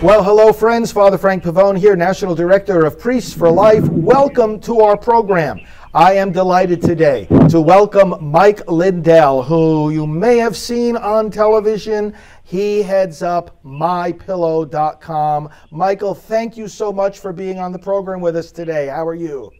Well, hello, friends. Father Frank Pavone here, National Director of Priests for Life. Welcome to our program. I am delighted today to welcome Mike Lindell, who you may have seen on television. He heads up MyPillow.com. Michael, thank you so much for being on the program with us today. How are you?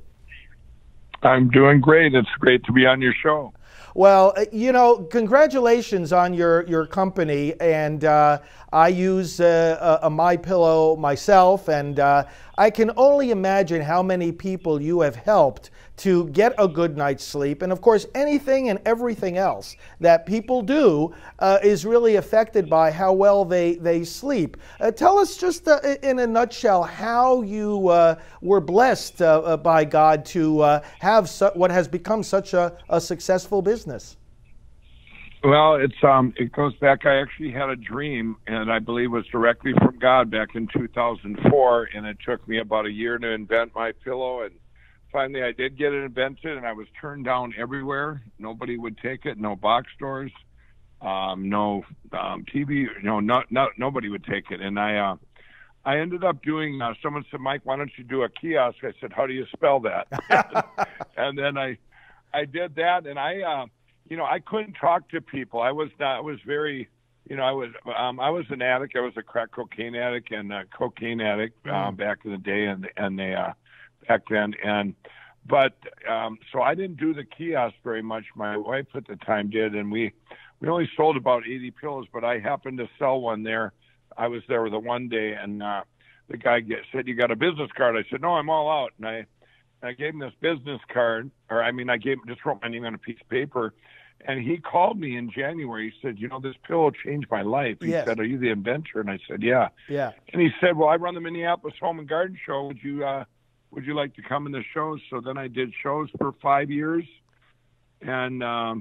I'm doing great. It's great to be on your show. Well, you know, congratulations on your company, and I use a MyPillow myself, and I can only imagine how many people you have helped to get a good night's sleep. And of course, anything and everything else that people do is really affected by how well they sleep. Tell us just in a nutshell how you were blessed by God to have what has become such a successful business. Well, it goes back. I actually had a dream, and I believe it was directly from God back in 2004, and it took me about a year to invent my pillow, and finally I did get it invented, and I was turned down everywhere. Nobody would take it. No box stores, no TV. Nobody would take it. And I ended up doing. Someone said, "Mike, why don't you do a kiosk?" I said, "How do you spell that?" And then I did that, and I couldn't talk to people. I was very. I was an addict. I was a crack cocaine addict and a cocaine addict back in the day, and they. Back then, so I didn't do the kiosk very much. My wife at the time did, and we only sold about 80 pillows, but I happened to sell one there. I was there the one day, and the guy said, "You got a business card?" I said, "No, I'm all out." And I gave him this business card, just wrote my name on a piece of paper, and he called me in January. He said, "This pillow changed my life." He said, "Are you the inventor?" And I said, "Yeah." Yeah. And he said, "Well, I run the Minneapolis Home and Garden Show. Would you like to come in the shows?" So then I did shows for 5 years, and I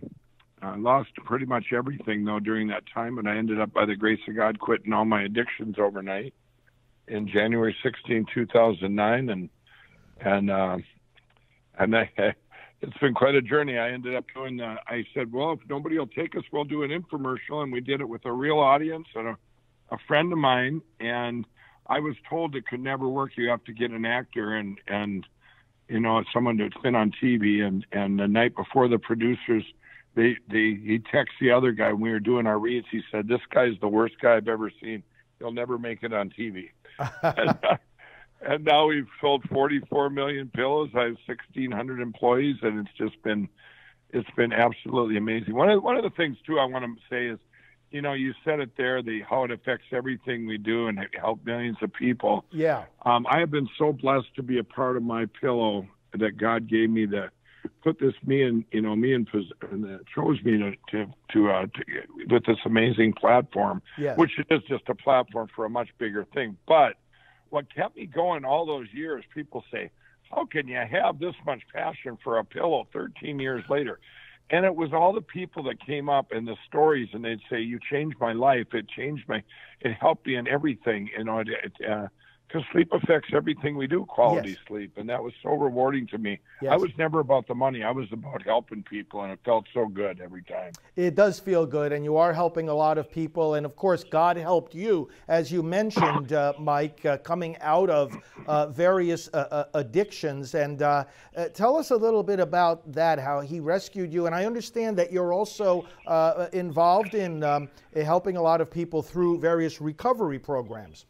lost pretty much everything though during that time. And I ended up, by the grace of God, quitting all my addictions overnight in January 16, 2009, and it's been quite a journey. I ended up doing. I said, "Well, if nobody will take us, we'll do an infomercial," and we did it with a real audience and a friend of mine, and I was told it could never work. You have to get an actor and someone that's been on TV. And the night before, the producers, he texted the other guy when we were doing our reads. He said, "This guy's the worst guy I've ever seen. He'll never make it on TV." and now we've sold 44 million pillows. I have 1,600 employees, and it's been absolutely amazing. One of the things too I want to say is, you said it there, how it affects everything we do and help millions of people. Yeah. I have been so blessed to be a part of My Pillow that God gave me to put this and chose me to with this amazing platform, which is just a platform for a much bigger thing. But what kept me going all those years, people say, "How can you have this much passion for a pillow 13 years later?" And it was all the people that came up and the stories, and they'd say, "You changed my life. It helped me in everything." Because sleep affects everything we do, quality sleep. And that was so rewarding to me. Yes. I was never about the money. I was about helping people, and it felt so good every time. It does feel good, and you are helping a lot of people. And of course, God helped you, as you mentioned, Mike, coming out of various addictions. And tell us a little bit about that, how he rescued you. And I understand that you're also involved in helping a lot of people through various recovery programs.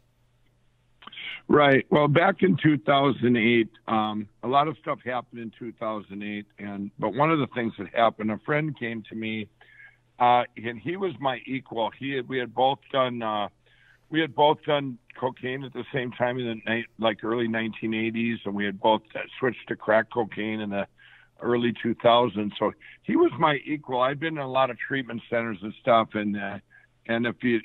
Right. Well, back in 2008, a lot of stuff happened in 2008, but one of the things that happened, a friend came to me, and he was my equal. We had both done cocaine at the same time in the early 1980s, and we had both switched to crack cocaine in the early 2000s. So he was my equal. I'd been in a lot of treatment centers and stuff, and if you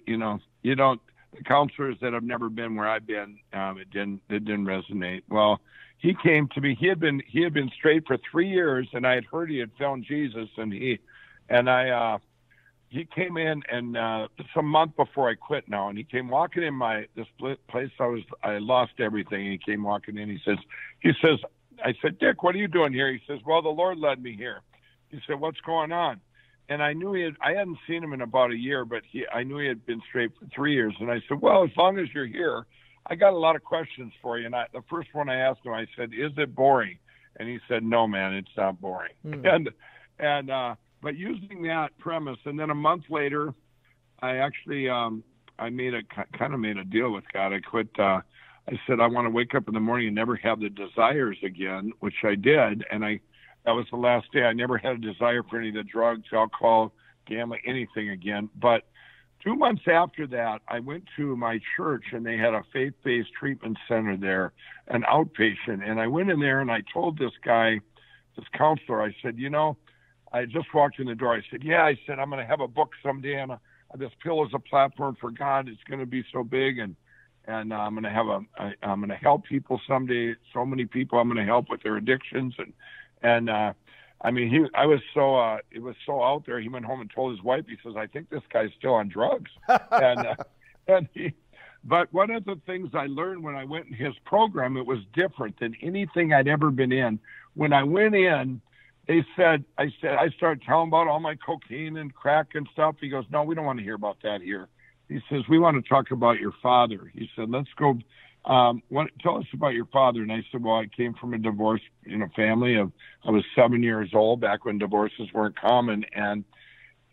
don't. The counselors that have never been where I've been, it didn't resonate. Well, he came to me. He had been straight for 3 years, and I had heard he had found Jesus, and he came in and some month before I quit now, and he came walking in this place. I lost everything, and he came walking in. He says, I said, "Dick, what are you doing here?" He says, "Well, the Lord led me here." He said, "What's going on?" And I knew I hadn't seen him in about a year, but I knew he had been straight for 3 years. And I said, "Well, as long as you're here, I got a lot of questions for you. And the first one I asked him, I said, "Is it boring?" And he said, "No, man, it's not boring." But using that premise, and then a month later, I actually I made a deal with God. I quit. I said I want to wake up in the morning and never have the desires again, which I did, and that was the last day. I never had a desire for any of the drugs, alcohol, gambling, anything again. But 2 months after that, I went to my church, and they had a faith-based treatment center there, an outpatient. And I went in there, and I told this guy, this counselor, I said, I just walked in the door. I said, I said, I'm going to have a book someday, and this pill is a platform for God. It's going to be so big, and I'm going to I'm going to help people someday. So many people I'm going to help with their addictions, and I mean, it was so out there. He went home and told his wife. He says, "I think this guy's still on drugs." But one of the things I learned when I went in his program, it was different than anything I'd ever been in. When I went in, I started telling about all my cocaine and crack and stuff. He goes, "No, we don't want to hear about that here." He says, "We want to talk about your father." He said, "Let's go. Tell us about your father." And I said, "Well, I came from a divorced, family. I was 7 years old back when divorces weren't common, and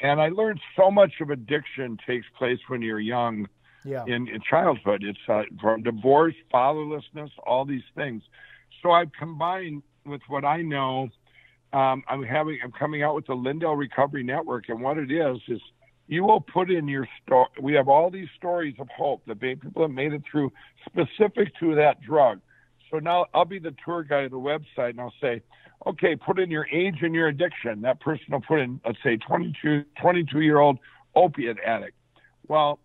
I learned so much of addiction takes place when you're young, in childhood. It's from divorce, fatherlessness, all these things. So I've combined with what I know. I'm coming out with the Lindell Recovery Network, and what it is you will put in your story. We have all these stories of hope, the people that made it through, specific to that drug. So now I'll be the tour guide of the website, and I'll say, okay, put in your age and your addiction. That person will put in, let's say, 22-year-old opiate addict. Well,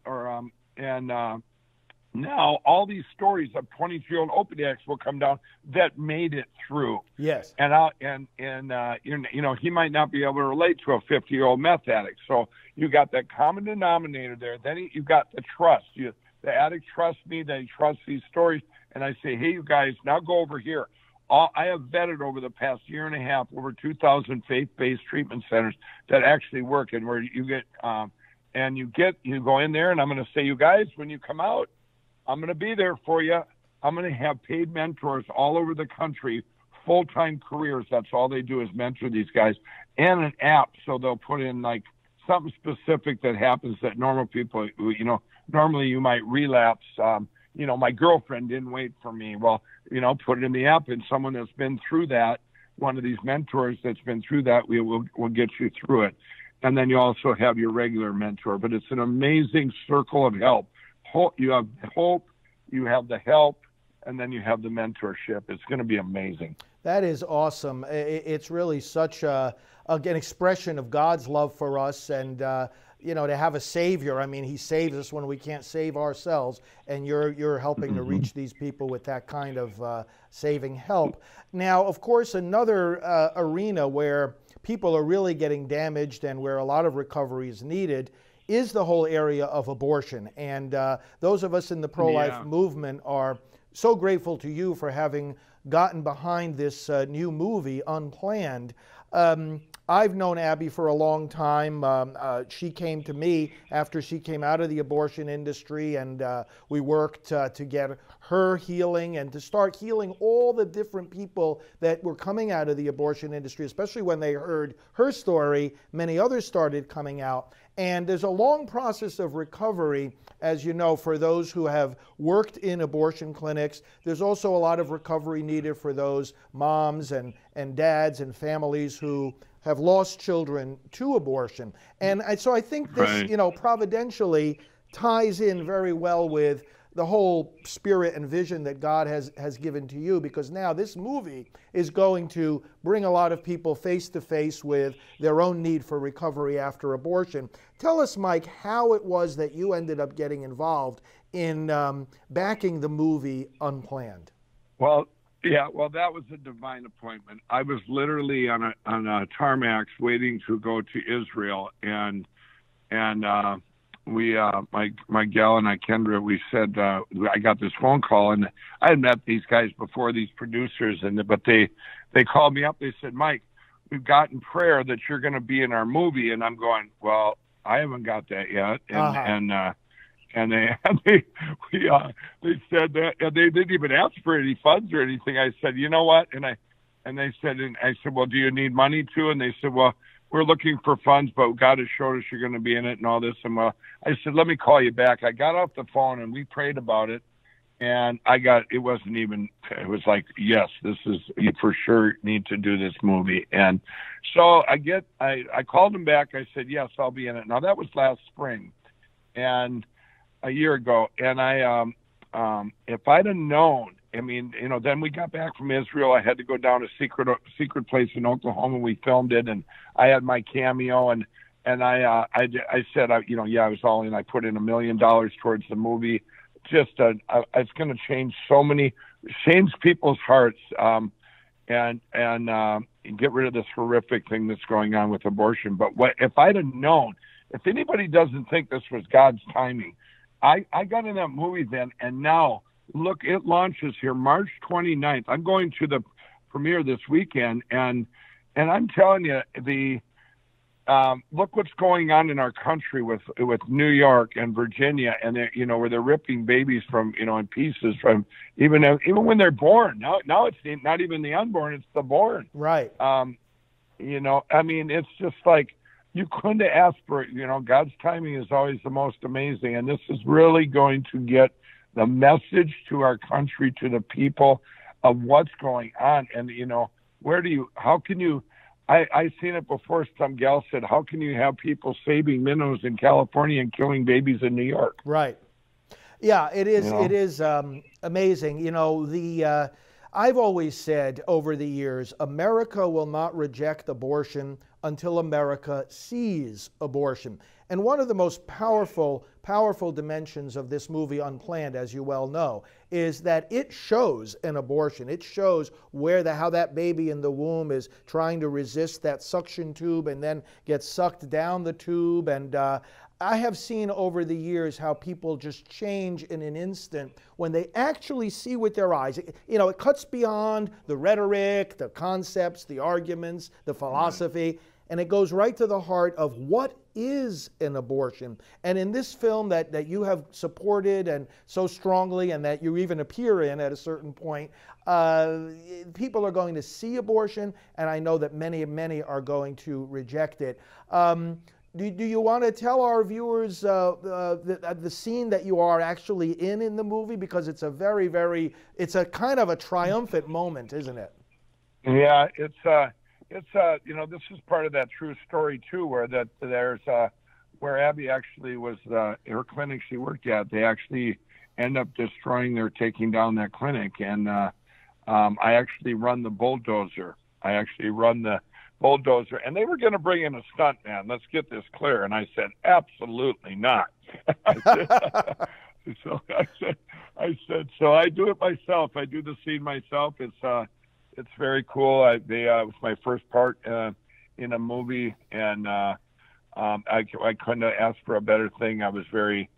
now all these stories of 22-year-old opiate addicts will come down that made it through. Yes. And he might not be able to relate to a 50-year-old meth addict. So you got that common denominator there. Then you got the trust. The addict trusts me. They trust these stories. And I say, hey, you guys, now go over here. I have vetted over the past year and a half over 2,000 faith-based treatment centers that actually work, and where you get you go in there, and I'm going to say, you guys, when you come out, I'm going to be there for you. I'm going to have paid mentors all over the country, full-time careers. That's all they do is mentor these guys, and an app. So they'll put in like something specific that happens that normal people, normally you might relapse. My girlfriend didn't wait for me. Well, put it in the app, and someone that's been through that, one of these mentors that's been through that, will get you through it. And then you also have your regular mentor. But it's an amazing circle of help. You have hope, you have the help, and then you have the mentorship. It's going to be amazing. That is awesome. It's really such an expression of God's love for us, and to have a Savior. I mean, He saves us when we can't save ourselves, and you're helping to reach these people with that kind of saving help. Now, of course, another arena where people are really getting damaged and where a lot of recovery is needed is the whole area of abortion. And those of us in the pro-life movement are so grateful to you for having gotten behind this new movie, Unplanned. I've known Abby for a long time. She came to me after she came out of the abortion industry, and we worked to get her healing and to start healing all the different people that were coming out of the abortion industry, especially when they heard her story. Many others started coming out. And there's a long process of recovery, as you know, for those who have worked in abortion clinics. There's also a lot of recovery needed for those moms and dads and families who have lost children to abortion. And so I think this, providentially ties in very well with the whole spirit and vision that God has given to you, because now this movie is going to bring a lot of people face to face with their own need for recovery after abortion. Tell us, Mike, how it was that you ended up getting involved in backing the movie Unplanned. Well, that was a divine appointment. I was literally on a tarmac waiting to go to Israel, and we, my gal and I, Kendra, we said, I got this phone call, and I had met these guys before, these producers, but they called me up. They said, Mike, we've gotten prayer that you're going to be in our movie. And I'm going, well, I haven't got that yet. And they said that, and they didn't even ask for any funds or anything. I said, you know what? And I said, well, do you need money too? And they said, well, we're looking for funds, but God has showed us you're going to be in it and all this. And well, I said, let me call you back. I got off the phone and we prayed about it. And it was like, yes, you for sure need to do this movie. And so I called him back. I said, yes, I'll be in it. Now that was last spring and a year ago. And if I'd have known, then we got back from Israel. I had to go down a secret place in Oklahoma. We filmed it, and I had my cameo, and I said, I was all in. I put in $1 million towards the movie. Just it's going to change people's hearts, and get rid of this horrific thing that's going on with abortion. But if I'd have known? If anybody doesn't think this was God's timing, I got in that movie then, and now. Look, it launches here March 29th. I'm going to the premiere this weekend, and I'm telling you, look what's going on in our country with New York and Virginia, and where they're ripping babies from in pieces from even when they're born. Now it's not even the unborn; it's the born. Right. It's just like you couldn't have asked for it. God's timing is always the most amazing, and this is really going to get the message to our country, to the people of what's going on. And, how can you, I've seen it before. Some gal said, how can you have people saving minnows in California and killing babies in New York? Right. Yeah, it is. It is amazing. I've always said over the years, America will not reject abortion until America sees abortion. And one of the most powerful dimensions of this movie, Unplanned, as you well know, is that it shows an abortion. It shows how that baby in the womb is trying to resist that suction tube and then gets sucked down the tube. And I have seen over the years how people just change in an instant when they actually see with their eyes. It cuts beyond the rhetoric, the concepts, the arguments, the philosophy, and it goes right to the heart of what is an abortion. And in this film that you have supported and so strongly, and that you even appear in at a certain point, people are going to see abortion, and I know that many are going to reject it. Do you want to tell our viewers the scene that you are actually in the movie? Because it's it's a kind of a triumphant moment, isn't it? Yeah, it's this is part of that true story too, where Abby actually was her clinic she worked at. They actually end up taking down that clinic, and I actually run the bulldozer. And they were going to bring in a stunt man. Let's get this clear. And I said, absolutely not. I said, so I do it myself. I do the scene myself. It's very cool. It was my first part in a movie, and I couldn't have asked for a better thing. I was very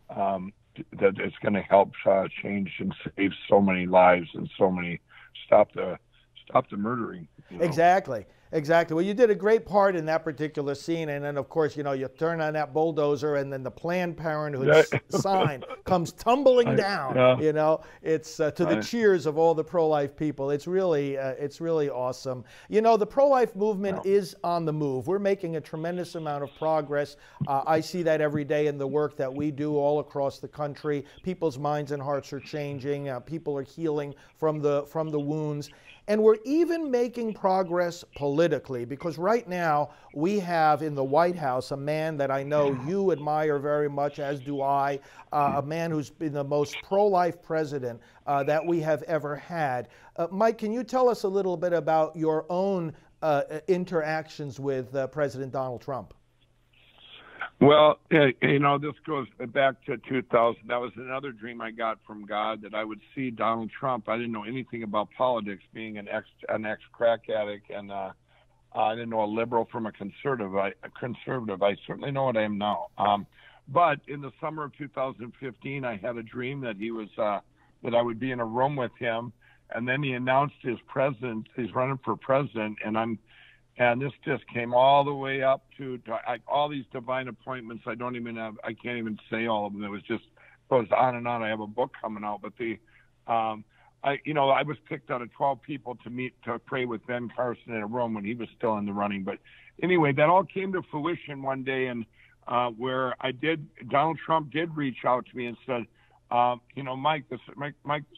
that it's going to help change and save so many lives and stop the murdering. Exactly. Well, you did a great part in that particular scene, and then of course, you turn on that bulldozer, and then the Planned Parenthood sign comes tumbling down. Yeah. It's to the cheers of all the pro-life people. It's really awesome. The pro-life movement is on the move. We're making a tremendous amount of progress. I see that every day in the work that we do all across the country. People's minds and hearts are changing. People are healing from the wounds. And we're even making progress politically, because right now we have in the White House a man that I know you admire very much, as do I, a man who's been the most pro-life president that we have ever had. Mike, can you tell us a little bit about your own interactions with President Donald Trump? Well, this goes back to 2000. That was another dream I got from God, that I would see Donald Trump. I didn't know anything about politics, being an ex-crack addict, and I didn't know a liberal from a conservative. I certainly know what I am now. But in the summer of 2015, I had a dream that that I would be in a room with him, and then he announced he's running for president, and And this just came all the way up to all these divine appointments. I can't even say all of them. It was just goes on and on. I have a book coming out, but I was picked out of 12 people to pray with Ben Carson in a room when he was still in the running. But anyway, that all came to fruition one day, and where Donald Trump did reach out to me and said, Mike, this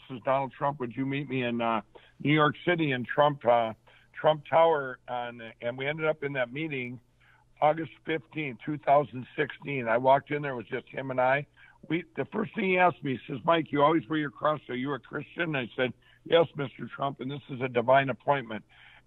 is Donald Trump. Would you meet me in New York City in Trump Tower? And we ended up in that meeting August 15, 2016. I walked in there, it was just him and I. The first thing he asked me, he says, Mike, you always wear your cross. Are you a Christian? And I said, yes, Mr. Trump, and this is a divine appointment.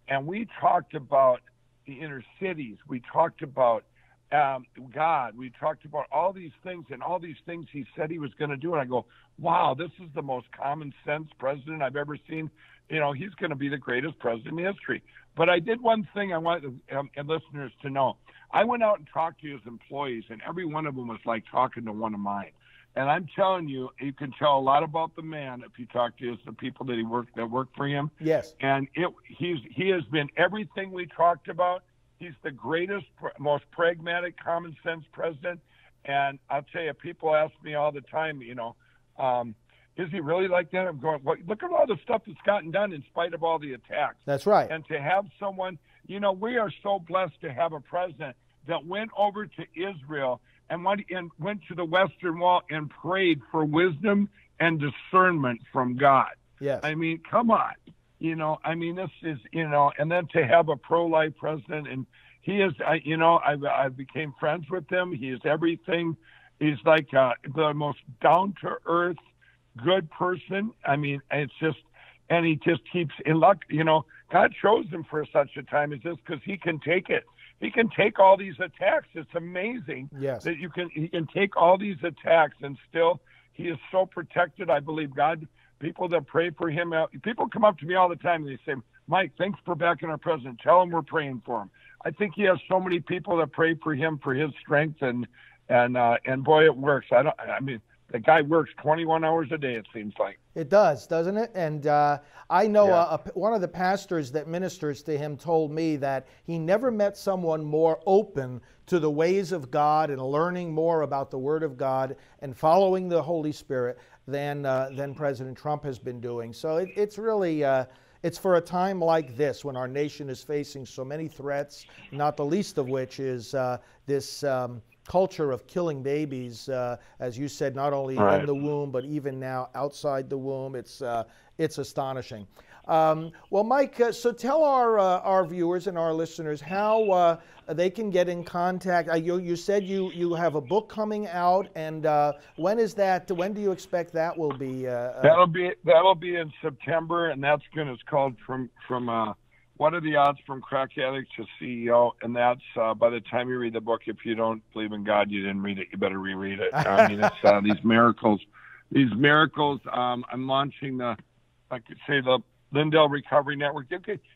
And we talked about the inner cities. We talked about God. We talked about all these things, and all these things he said he was going to do. And I go, wow, this is the most common sense president I've ever seen. He's going to be the greatest president in history. But I did one thing I want listeners to know. I went out and talked to his employees, and every one of them was like talking to one of mine. And I'm telling you, you can tell a lot about the man if you talk to the people that work for him. Yes. And he has been everything we talked about. He's the greatest, most pragmatic, common sense president. And I'll tell you, people ask me all the time, is he really like that? I'm going, well, look at all the stuff that's gotten done in spite of all the attacks. That's right. And to have someone, we are so blessed to have a president that went over to Israel and went to the Western Wall and prayed for wisdom and discernment from God. Yes. I mean, come on. This is, and then to have a pro-life president, and he is, I became friends with him. He is everything. He's like the most down-to-earth, good person. I mean, it's just, and he just keeps in luck. God chose him for such a time as this because he can take it. He can take all these attacks. It's amazing that he can take all these attacks and still he is so protected. I believe God, people that pray for him, people come up to me all the time and they say, Mike, thanks for backing our president. Tell him we're praying for him. I think he has so many people that pray for him for his strength and boy, it works. The guy works 21 hours a day, it seems like. It does, doesn't it? And I know one of the pastors that ministers to him told me that he never met someone more open to the ways of God and learning more about the Word of God and following the Holy Spirit than President Trump has been doing. So it's really... it's for a time like this when our nation is facing so many threats, not the least of which is this culture of killing babies, as you said, not only in the womb, but even now outside the womb. It's astonishing. Well, Mike, so tell our viewers and our listeners how they can get in contact. You said you have a book coming out, and when is that? When do you expect that will be? That'll be in September, and it's called from What Are the Odds from Crack Addict to CEO? And that's by the time you read the book, if you don't believe in God, you didn't read it. You better reread it. I mean, it's these miracles. I'm launching the Lindell Recovery Network.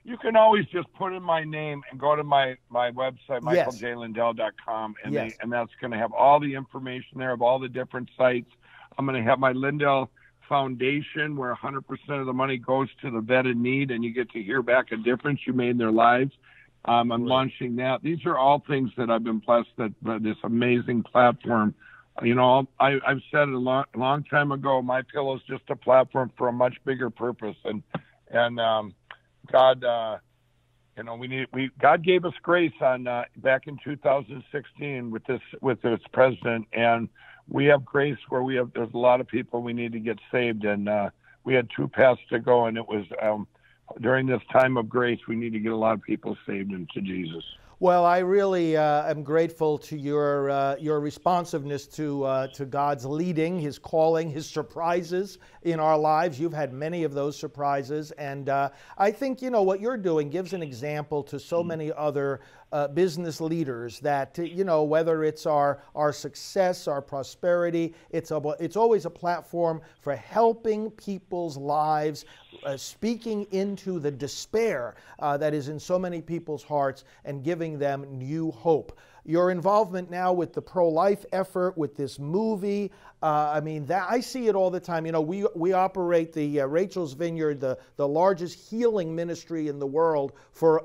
You can always just put in my name and go to my website, michaeljlindell.com, and that's going to have all the information there of all the different sites. I'm going to have my Lindell Foundation, where 100% of the money goes to the vet in need, and you get to hear back a difference you made in their lives. I'm launching that. These are all things that I've been blessed that this amazing platform. I've said it a long time ago. My Pillow is just a platform for a much bigger purpose, and God, God gave us grace on back in 2016 with this president, and we have grace where there's a lot of people we need to get saved, and we had 2 paths to go, and it was during this time of grace we need to get a lot of people saved into Jesus. Well, I really am grateful to your responsiveness to God's leading, His calling, His surprises in our lives. You've had many of those surprises, and I think what you're doing gives an example to so many other business leaders that whether it's our success, our prosperity, it's always a platform for helping people's lives, speaking into the despair that is in so many people's hearts and giving them new hope. Your involvement now with the pro-life effort, with this movie, I mean, that I see it all the time. You know, we operate the Rachel's Vineyard, the largest healing ministry in the world for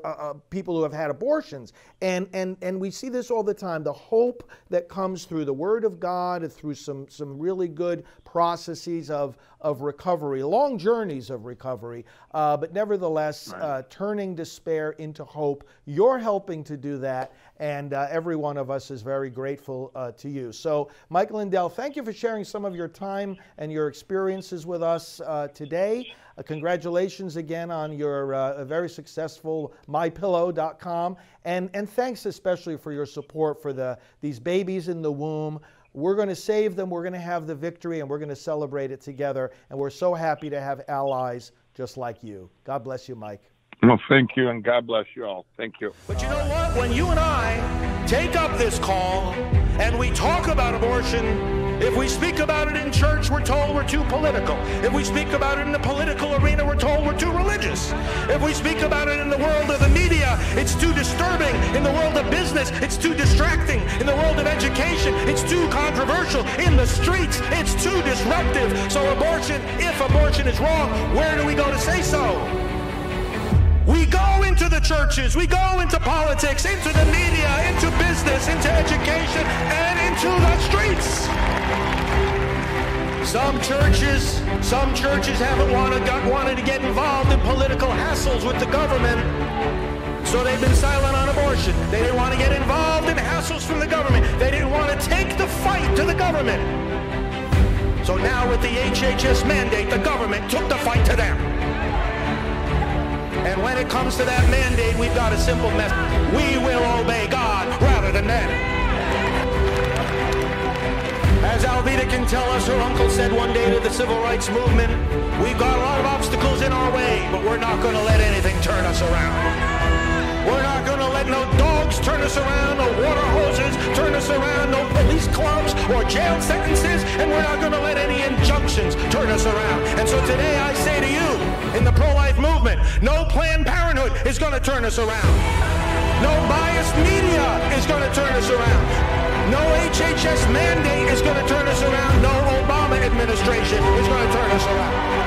people who have had abortions, and we see this all the time. The hope that comes through the Word of God and through some really good processes of recovery, long journeys of recovery, but nevertheless, turning despair into hope. You're helping to do that, and every one of us is very grateful to you. So, Mike Lindell, thank you for sharing some of your time and your experiences with us today. Congratulations again on your very successful MyPillow.com, and thanks especially for your support for these babies in the womb. We're going to save them, we're going to have the victory, and we're going to celebrate it together. And we're so happy to have allies just like you. God bless you, Mike. Well, thank you, and God bless you all. Thank you. But you know what? When you and I take up this call and we talk about abortion, if we speak about it in church, we're told we're too political. If we speak about it in the political arena, we're told we're too religious. If we speak about it in the world of the media, it's too disturbing. In the world of business, it's too distracting. In the world of education, it's too controversial. In the streets, it's too disruptive. So abortion, if abortion is wrong, where do we go to say so? We go into the churches, we go into politics, into the media, into business, into education, and into the streets. Some churches haven't wanted to get involved in political hassles with the government, so they've been silent on abortion. They didn't want to get involved in hassles from the government. They didn't want to take the fight to the government. So now with the HHS mandate, the government took the fight to them. And when it comes to that mandate, we've got a simple message. We will obey God rather than men. As Alveda can tell us, her uncle said one day to the civil rights movement, we've got a lot of obstacles in our way, but we're not going to let anything turn us around. We're not going to let no dogs turn us around, no water hoses turn us around, no police clubs or jail sentences, and we're not going to let any injunctions turn us around. And so today I say to you, in the pro-life movement, no Planned Parenthood is going to turn us around. No biased media is going to turn us around. No HHS mandate is going to turn us around. No Obama administration is going to turn us around.